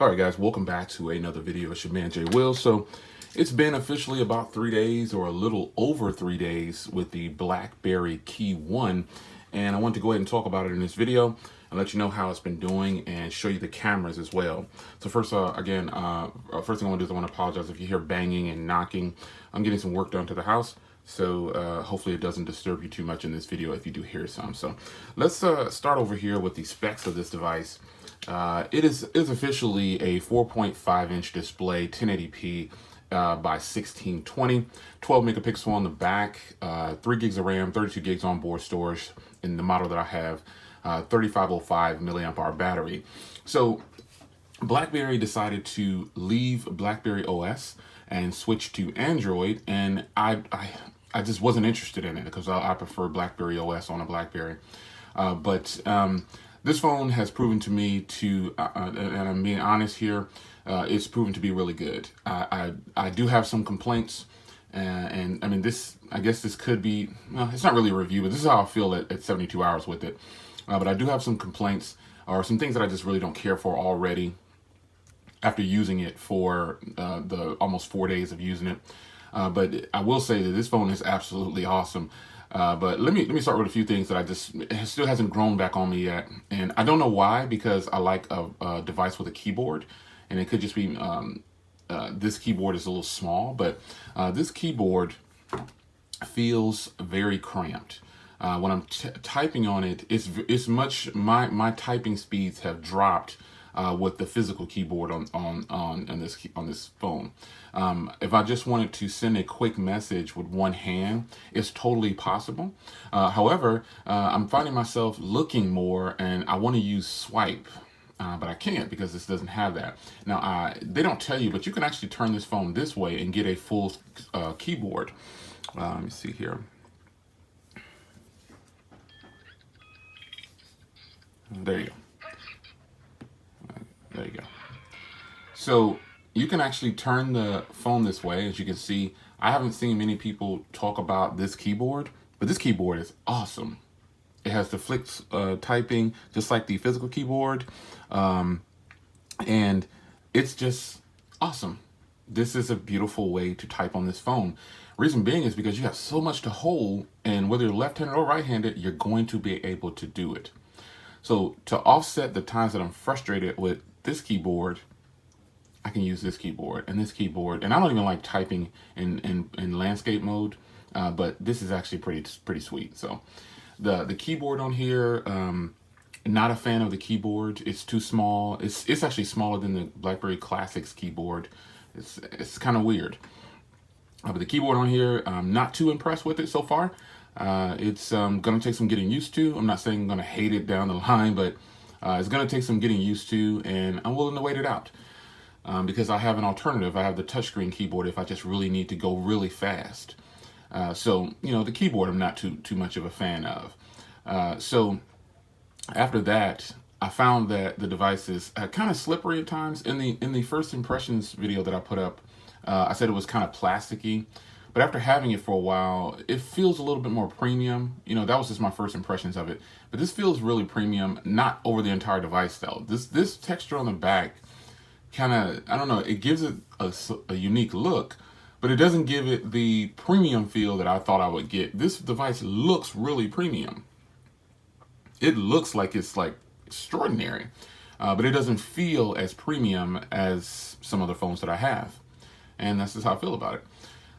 All right, guys, welcome back to another video. It's your man, Jay Will. So it's been officially about 3 days or a little over 3 days with the BlackBerry Keyone. And I want to go ahead and talk about it in this video and let you know how it's been doing and show you the cameras as well. So first thing I want to do is I want to apologize if you hear banging and knocking. I'm getting some work done to the house. So hopefully it doesn't disturb you too much in this video if you do hear some. So let's start over here with the specs of this device. It is officially a 4.5-inch display, 1080p by 1620, 12 megapixel on the back, 3 gigs of RAM, 32 gigs onboard storage in the model that I have, 3505 milliamp hour battery. So BlackBerry decided to leave BlackBerry OS and switch to Android, and I just wasn't interested in it because I prefer BlackBerry OS on a BlackBerry. This phone has proven to me to, and I'm being honest here, it's proven to be really good. I do have some complaints, and I mean I guess this could be, well, it's not really a review, but this is how I feel at 72 hours with it. But I do have some complaints or some things that I just really don't care for already after using it for the almost 4 days of using it. But I will say that this phone is absolutely awesome. But let me start with a few things that it still hasn't grown back on me yet. And I don't know why, because I like a device with a keyboard, and it could just be this keyboard is a little small, but this keyboard feels very cramped. When I'm typing on it, it's much, my typing speeds have dropped with the physical keyboard on this phone. If I just wanted to send a quick message with one hand, it's totally possible. However, I'm finding myself looking more, and I want to use swipe, but I can't because this doesn't have that. Now, they don't tell you, but you can actually turn this phone this way and get a full keyboard. Let me see here. There you go. There you go. So you can actually turn the phone this way. As you can see, I haven't seen many people talk about this keyboard, but this keyboard is awesome. It has the flick typing just like the physical keyboard, and it's just awesome. This is a beautiful way to type on this phone. Reason being is because you have so much to hold, and whether you're left-handed or right-handed, you're going to be able to do it. So to offset the times that I'm frustrated with this keyboard, I can use this keyboard and this keyboard. And I don't even like typing in landscape mode, but this is actually pretty sweet. So the keyboard on here, not a fan of the keyboard. It's too small. It's actually smaller than the BlackBerry Classics keyboard. It's kind of weird. But the keyboard on here, I'm not too impressed with it so far. It's going to take some getting used to. I'm not saying I'm going to hate it down the line, but it's going to take some getting used to, and I'm willing to wait it out because I have an alternative. I have the touchscreen keyboard if I just really need to go really fast. So, you know, the keyboard I'm not too much of a fan of. So after that, I found that the device is kind of slippery at times. In the first impressions video that I put up, I said it was kind of plasticky. But after having it for a while, it feels a little bit more premium. You know, that was just my first impressions of it. But this feels really premium, not over the entire device though. This texture on the back kind of, I don't know, it gives it a unique look, but it doesn't give it the premium feel that I thought I would get. This device looks really premium. It looks like it's like extraordinary, but it doesn't feel as premium as some other phones that I have. And that's just how I feel about it.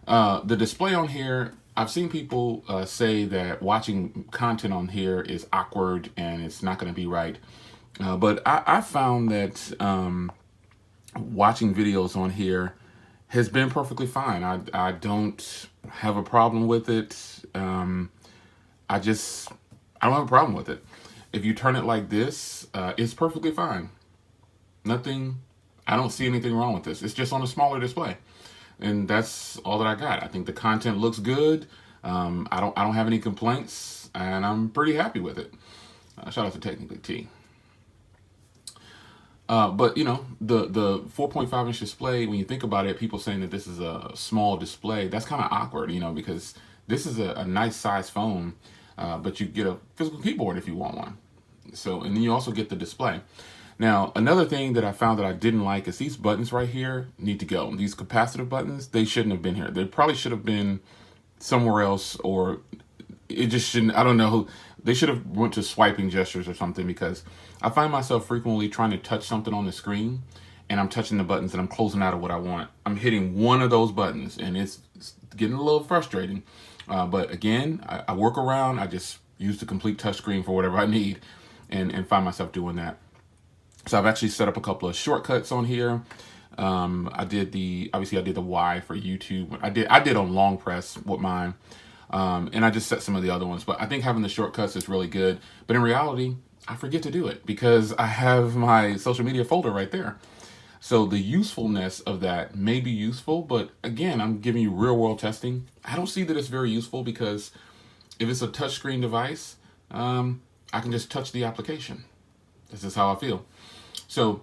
The display on here, I've seen people say that watching content on here is awkward and it's not going to be right. But I found that watching videos on here has been perfectly fine. I don't have a problem with it. I don't have a problem with it. If you turn it like this, it's perfectly fine. I don't see anything wrong with this. It's just on a smaller display. And that's all that I got. I think the content looks good. I don't have any complaints, and I'm pretty happy with it. Shout out to Technically T. But you know, the 4.5-inch display, when you think about it, people saying that this is a small display, that's kind of awkward, you know, because this is a nice size phone, but you get a physical keyboard if you want one. So, and then you also get the display. Now, another thing that I found that I didn't like is these buttons right here need to go. These capacitive buttons, they shouldn't have been here. They probably should have been somewhere else, or it just shouldn't. I don't know. They should have went to swiping gestures or something, because I find myself frequently trying to touch something on the screen and I'm touching the buttons and I'm closing out of what I want. I'm hitting one of those buttons and it's getting a little frustrating. But again, I work around. I just use the complete touchscreen for whatever I need, and find myself doing that. So I've actually set up a couple of shortcuts on here. Obviously I did the Y for YouTube. I did on long press with mine. And I just set some of the other ones, but I think having the shortcuts is really good. But in reality, I forget to do it because I have my social media folder right there. So the usefulness of that may be useful, but again, I'm giving you real world testing. I don't see that it's very useful, because if it's a touchscreen device, I can just touch the application. This is how I feel. So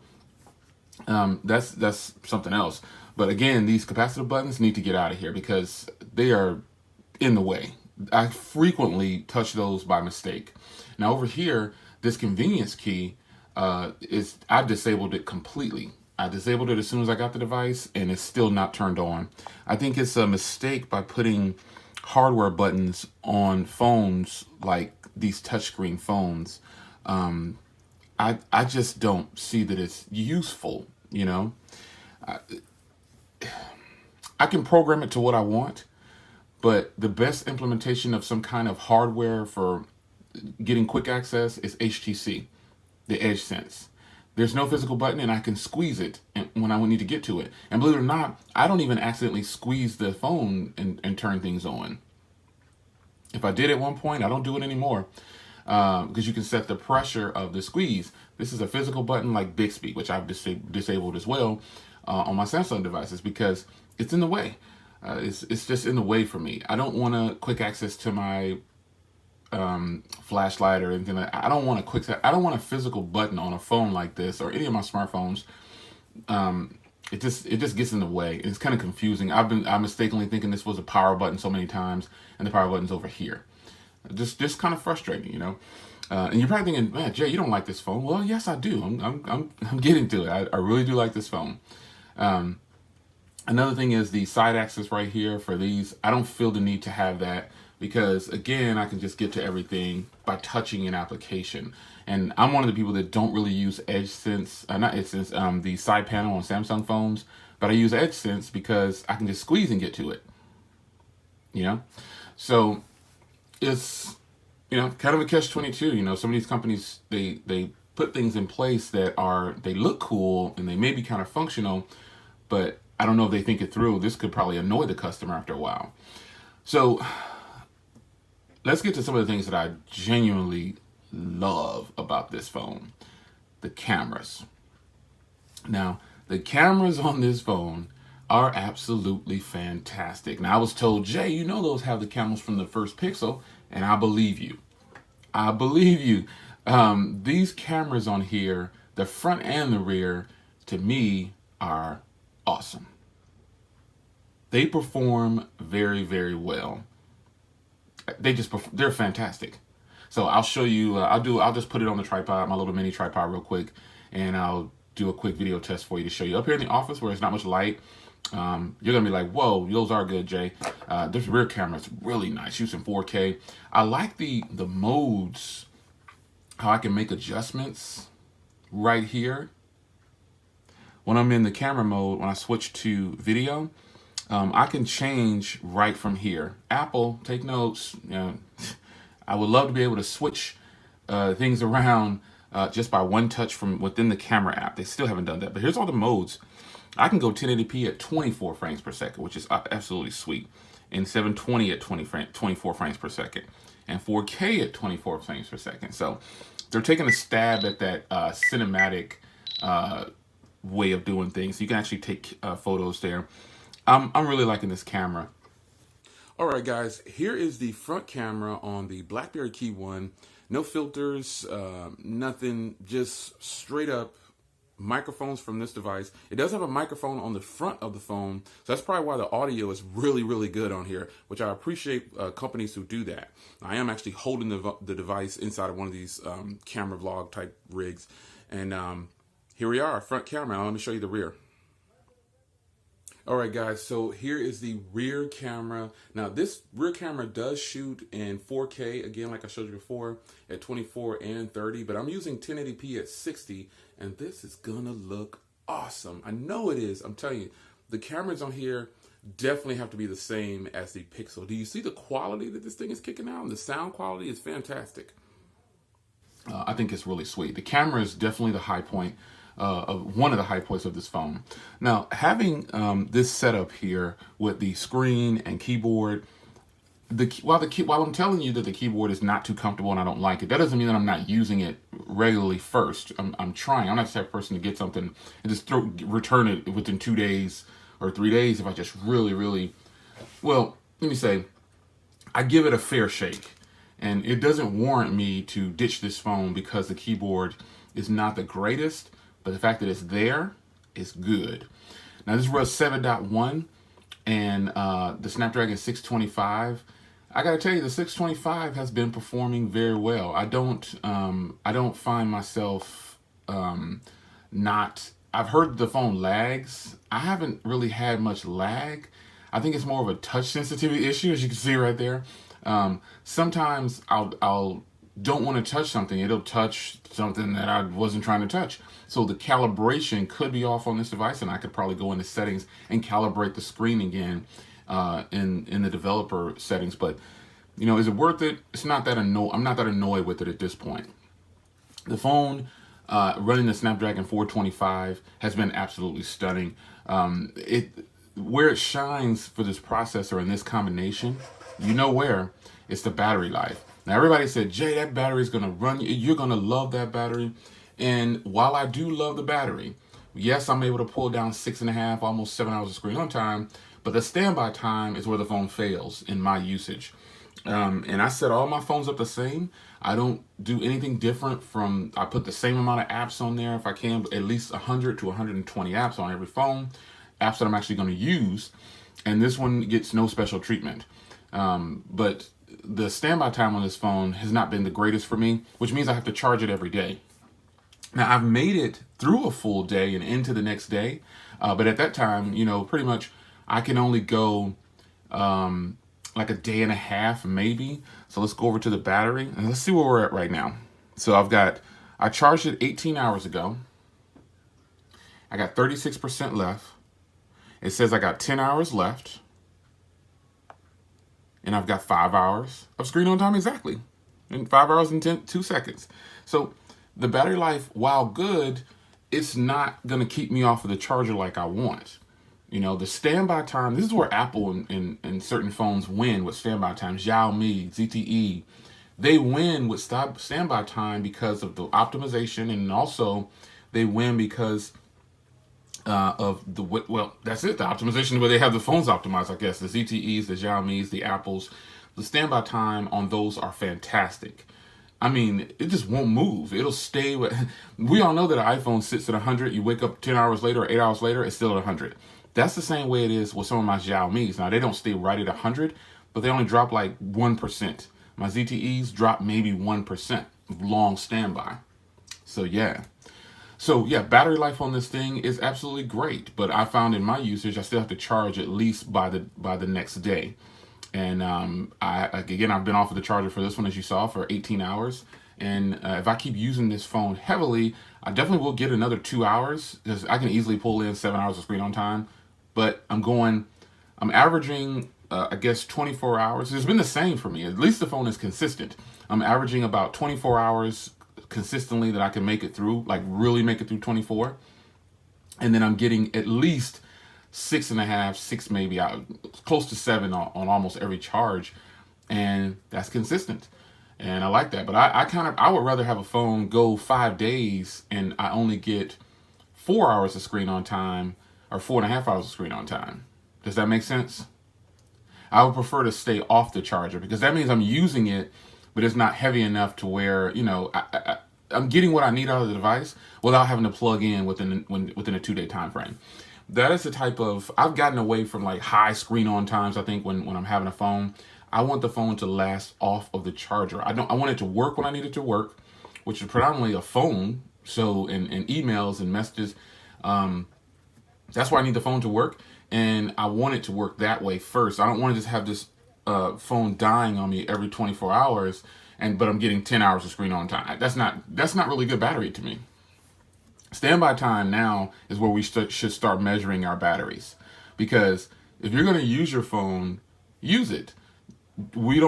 that's something else. But again, these capacitive buttons need to get out of here because they are in the way. I frequently touch those by mistake. Now over here, this convenience key I've disabled it completely. I disabled it as soon as I got the device, and it's still not turned on. I think it's a mistake by putting hardware buttons on phones like these touchscreen phones. I just don't see that it's useful, you know. I can program it to what I want, but the best implementation of some kind of hardware for getting quick access is HTC, the Edge Sense. There's no physical button, and I can squeeze it when I need to get to it. And believe it or not, I don't even accidentally squeeze the phone and turn things on. If I did at one point, I don't do it anymore, because you can set the pressure of the squeeze. This is a physical button like Bixby, which I've disabled as well on my Samsung devices, because it's in the way. It's just in the way for me. I don't want a quick access to my flashlight or anything like that. I don't want a physical button on a phone like this or any of my smartphones. It just gets in the way. It's kind of confusing. I'm mistakenly thinking this was a power button so many times, and the power button's over here. Just kind of frustrating, you know. And you're probably thinking, man, Jay, you don't like this phone. Well, yes, I do. I'm getting to it. I really do like this phone. Another thing is the side axis right here for these. I don't feel the need to have that, because again, I can just get to everything by touching an application. And I'm one of the people that don't really use the side panel on Samsung phones, but I use EdgeSense because I can just squeeze and get to it, you know? So it's, you know, kind of a catch-22. You know, some of these companies, they put things in place that they look cool and they may be kind of functional, but I don't know if they think it through. This could probably annoy the customer after a while. So let's get to some of the things that I genuinely love about this phone. The cameras. Now, the cameras on this phone are absolutely fantastic. Now, I was told, Jay, you know those have the cameras from the first Pixel, and I believe you. I believe you. These cameras on here, the front and the rear, to me, are awesome. They perform very, very well. They're fantastic. So I'll show you, I'll just put it on the tripod, my little mini tripod real quick, and I'll do a quick video test for you to show you. Up here in the office where there's not much light, you're gonna be like, whoa, those are good, Jay. This rear camera is really nice, shoots in 4K. I like the modes, how I can make adjustments right here. When I'm in the camera mode, when I switch to video, I can change right from here. Apple, take notes. You know, I would love to be able to switch things around just by one touch from within the camera app. They still haven't done that, but here's all the modes. I can go 1080p at 24 frames per second, which is absolutely sweet, and 720 at 24 frames per second, and 4K at 24 frames per second. So they're taking a stab at that cinematic way of doing things. So you can actually take photos there. I'm really liking this camera. All right, guys, here is the front camera on the BlackBerry Keyone. No filters, nothing, just straight up microphones from this device. It does have a microphone on the front of the phone, so that's probably why the audio is really, really good on here, which I appreciate companies who do that. I am actually holding the device inside of one of these camera vlog type rigs, and here we are, front camera. Now let me show you the rear. All right, guys, so here is the rear camera. Now, this rear camera does shoot in 4K, again, like I showed you before, at 24 and 30, but I'm using 1080p at 60, and this is gonna look awesome. I know it is. I'm telling you, the cameras on here definitely have to be the same as the Pixel. Do you see the quality that this thing is kicking out? And the sound quality is fantastic. I think it's really sweet. The camera is definitely the high point. One of the high points of this phone. Now, having this setup here with the screen and keyboard, while I'm telling you that the keyboard is not too comfortable and I don't like it, that doesn't mean that I'm not using it regularly first. I'm trying. I'm not the type of person to get something and just return it within 2 days or 3 days if I just really, well, let me say, I give it a fair shake. And it doesn't warrant me to ditch this phone because the keyboard is not the greatest. But the fact that it's there is good. Now, this runs 7.1 and the Snapdragon 625. I gotta tell you, the 625 has been performing very well. I don't find myself not. I've heard the phone lags. I haven't really had much lag. I think it's more of a touch sensitivity issue, as you can see right there. Sometimes I'll don't want to touch something. It'll touch something that I wasn't trying to touch. So the calibration could be off on this device, and I could probably go into settings and calibrate the screen again in the developer settings. But you know, is it worth it? It's not that I'm not that annoyed with it at this point. The phone running the Snapdragon 425 has been absolutely stunning. Where it shines for this processor and this combination, you know where, it's the battery life. Now, everybody said, Jay, that battery is going to run you. You're going to love that battery. And while I do love the battery, yes, I'm able to pull down 6.5, almost 7 hours of screen on time. But the standby time is where the phone fails in my usage. And I set all my phones up the same. I don't do anything different from, I put the same amount of apps on there if I can, at least 100 to 120 apps on every phone, apps that I'm actually going to use. And this one gets no special treatment. But the standby time on this phone has not been the greatest for me, which means I have to charge it every day. Now, I've made it through a full day and into the next day, but at that time, you know, pretty much I can only go like a day and a half, maybe. So let's go over to the battery and let's see where we're at right now. So I charged it 18 hours ago. I got 36% left. It says I got 10 hours left. And I've got 5 hours of screen on time exactly. And 5 hours and 2 seconds. So the battery life, while good, it's not going to keep me off of the charger like I want. You know, the standby time, this is where Apple and certain phones win with standby time. Xiaomi, ZTE, they win with standby time because of the optimization, and also they win because of the, well, that's it, the optimization where they have the phones optimized, I guess. The ZTEs, the Xiaomis, the Apples, the standby time on those are fantastic. I mean, it just won't move. It'll stay with, we all know that an iPhone sits at 100. You wake up 10 hours later or 8 hours later, it's still at 100. That's the same way it is with some of my Xiaomis. Now, they don't stay right at 100, but they only drop like 1%. My ZTEs drop maybe 1% long standby. So yeah, battery life on this thing is absolutely great. But I found in my usage, I still have to charge at least by the next day. And I've been off of the charger for this one, as you saw, for 18 hours. And if I keep using this phone heavily, I definitely will get another 2 hours, because I can easily pull in 7 hours of screen on time. But I'm averaging, 24 hours. It's been the same for me. At least the phone is consistent. I'm averaging about 24 hours consistently that I can make it through, like really make it through 24. And then I'm getting at least 6.5, 6 maybe, close to 7 on almost every charge. And that's consistent. And I like that. But I would rather have a phone go 5 days and I only get 4 hours of screen on time, or 4.5 hours of screen on time. Does that make sense? I would prefer to stay off the charger, because that means I'm using it, but it's not heavy enough to where, you know, I'm getting what I need out of the device without having to plug in within a 2-day time frame. That is the type of, I've gotten away from like high screen on times. I think when I'm having a phone, I want the phone to last off of the charger. I want it to work when I need it to work, which is predominantly a phone So, and emails and messages. That's why I need the phone to work, and I want it to work that way first. I don't want to just have this phone dying on me every 24 hours, but I'm getting 10 hours of screen on time. That's not really good battery to me. Standby time now is where we should start measuring our batteries, because if you're going to use your phone, use it. We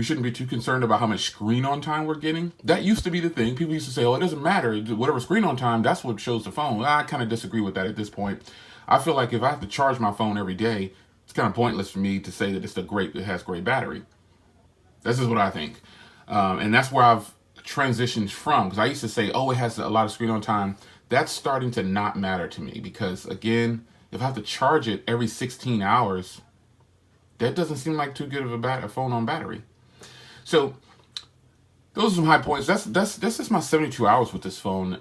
shouldn't be too concerned about how much screen on time we're getting. That used to be the thing. People used to say, oh, it doesn't matter. Whatever screen on time, that's what shows the phone. I kind of disagree with that at this point. I feel like if I have to charge my phone every day, it's kind of pointless for me to say that it has great battery. This is what I think. And that's where I've transitioned from, because I used to say, oh, it has a lot of screen on time. That's starting to not matter to me, because again, if I have to charge it every 16 hours, that doesn't seem like too good of a phone on battery. So those are some high points. That's just my 72 hours with this phone.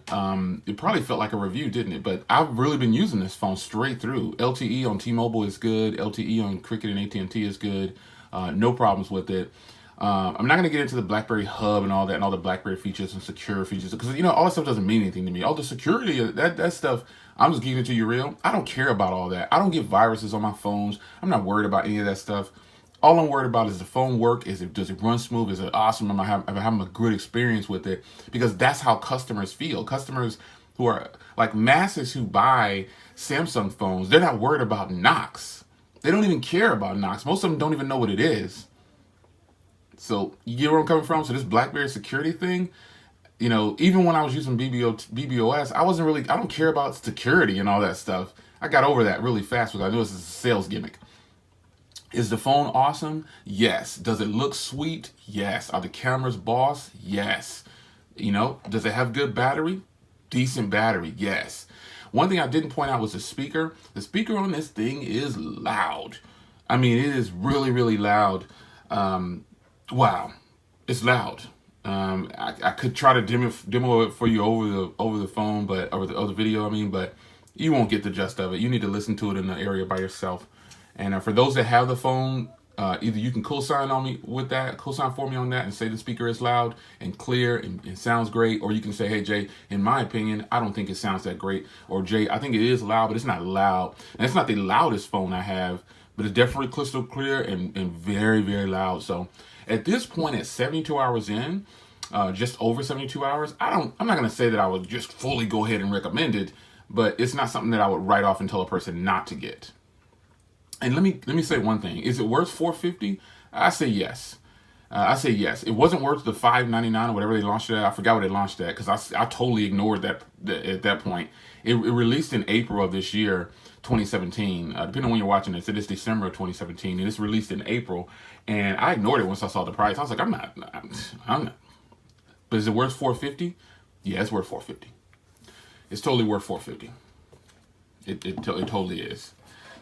It probably felt like a review, didn't it? But I've really been using this phone straight through. LTE on T-Mobile is good. LTE on Cricket and AT&T is good. No problems with it. I'm not going to get into the BlackBerry Hub and all that, and all the BlackBerry features and secure features, because all that stuff doesn't mean anything to me. All the security, that stuff, I'm just giving it to you real. I don't care about all that. I don't get viruses on my phones. I'm not worried about any of that stuff. All I'm worried about is the phone work. Does it run smooth? Is it awesome? Am I having a good experience with it? Because that's how customers feel. Customers who are like masses who buy Samsung phones, they're not worried about knocks. They don't even care about knocks. Most of them don't even know what it is. So you get where I'm coming from? So this BlackBerry security thing, even when I was using BBOS, I don't care about security and all that stuff. I got over that really fast because I knew this is a sales gimmick. Is the phone awesome? Yes. Does it look sweet? Yes. Are the cameras boss? Yes. Does it have good battery? Decent battery? Yes. One thing I didn't point out was the speaker. The speaker on this thing is loud. I mean, it is really, really loud. Wow, it's loud. I could try to demo it for you over the phone, but over the video, but you won't get the gist of it. You need to listen to it in the area by yourself. And for those that have the phone, either you can co-sign for me on that and say the speaker is loud and clear and it sounds great, or you can say, hey Jay, in my opinion, I don't think it sounds that great, or Jay, I think it is loud, but it's not loud. And it's not the loudest phone I have, but it's definitely crystal clear and very, very loud. So at this point, at 72 hours in, just over 72 hours, I'm not going to say that I would just fully go ahead and recommend it, but it's not something that I would write off and tell a person not to get. And let me say one thing. Is it worth $450? I say yes. It wasn't worth the $599 or whatever they launched it at. I forgot what they launched it at, because I totally ignored that at that point. It released in April of this year, 2017. Depending on when you're watching this, it is December of 2017, and it's released in April. And I ignored it once I saw the price. I was like, I'm not. But is it worth $450? Yeah, it's worth $450. It's totally worth $450. It totally is.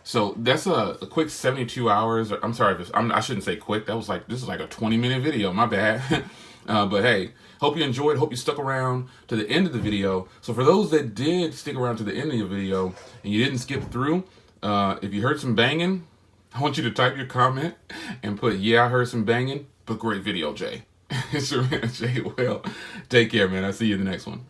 So that's a quick 72 hours. I'm sorry, I shouldn't say quick. This is like a 20-minute video. My bad. But hey, hope you enjoyed. Hope you stuck around to the end of the video. So for those that did stick around to the end of your video and you didn't skip through, if you heard some banging, I want you to type your comment and put, yeah, I heard some banging, but great video, Jay. It's your man, Jay Will. Take care, man. I'll see you in the next one.